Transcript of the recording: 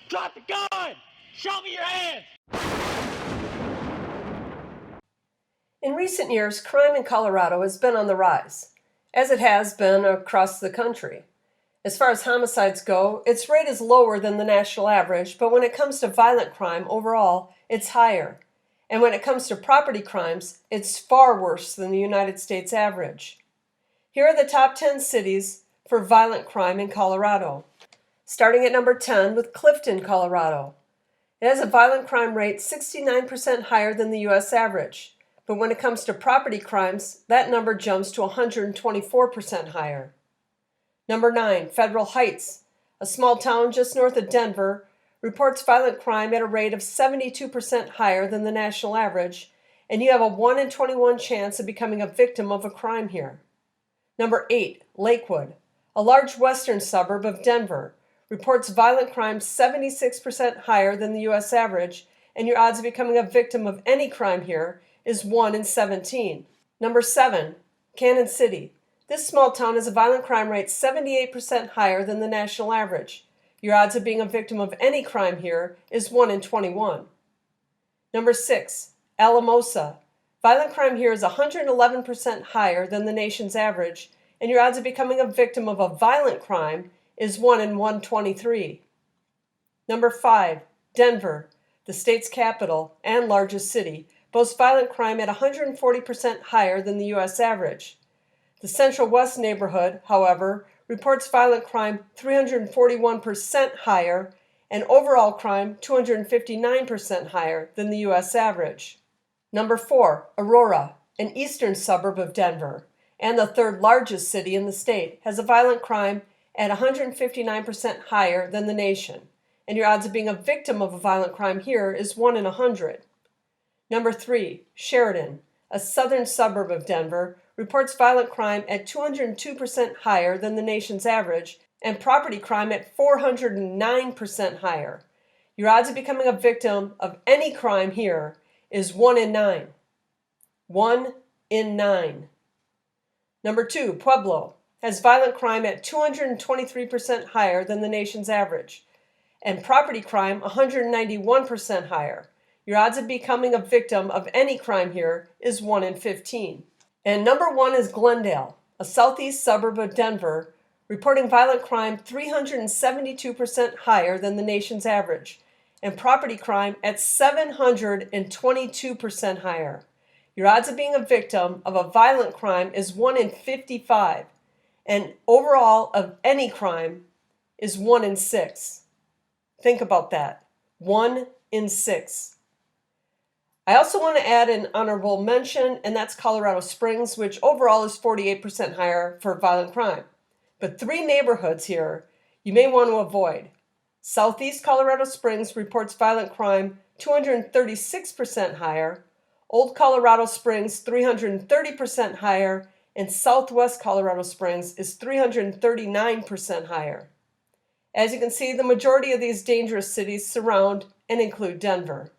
Drop the gun! Show me your hands! In recent years, crime in Colorado has been on the rise, as it has been across the country. As far as homicides go, its rate is lower than the national average, but when it comes to violent crime overall, it's higher. And when it comes to property crimes, it's far worse than the United States average. Here are the top 10 cities for violent crime in Colorado. Starting at number 10 with Clifton, Colorado. It has a violent crime rate 69% higher than the U.S. average. But when it comes to property crimes, that number jumps to 124% higher. Number 9, Federal Heights, a small town just north of Denver, reports violent crime at a rate of 72% higher than the national average, and you have a 1 in 21 chance of becoming a victim of a crime here. Number 8, Lakewood, a large western suburb of Denver, reports violent crime 76% higher than the U.S. average, and your odds of becoming a victim of any crime here is 1 in 17. Number 7, Canon City. This small town has a violent crime rate 78% higher than the national average. Your odds of being a victim of any crime here is 1 in 21. Number 6, Alamosa. Violent crime here is 111% higher than the nation's average, and your odds of becoming a victim of a violent crime is 1 in 123. Number 5, Denver, the state's capital and largest city, boasts violent crime at 140% higher than the U.S. average. The Central West neighborhood, however, reports violent crime 341% higher and overall crime 259% higher than the U.S. average. Number 4, Aurora, an eastern suburb of Denver and the third largest city in the state, has a violent crime at 159% higher than the nation, and your odds of being a victim of a violent crime here is 1 in 100. Number 3, Sheridan, a southern suburb of Denver, reports violent crime at 202% higher than the nation's average and property crime at 409% higher. Your odds of becoming a victim of any crime here is 1 in 9. 1 in 9. Number 2, Pueblo, has violent crime at 223% higher than the nation's average and property crime 191% higher. Your odds of becoming a victim of any crime here is 1 in 15. And number 1 is Glendale, a southeast suburb of Denver, reporting violent crime 372% higher than the nation's average, and property crime at 722% higher. Your odds of being a victim of a violent crime is 1 in 55, and overall of any crime is 1 in 6. Think about that. 1 in 6. I also want to add an honorable mention, and that's Colorado Springs, which overall is 48% higher for violent crime. But 3 neighborhoods here you may want to avoid. Southeast Colorado Springs reports violent crime 236% higher, Old Colorado Springs 330% higher, and Southwest Colorado Springs is 339% higher. As you can see, the majority of these dangerous cities surround and include Denver.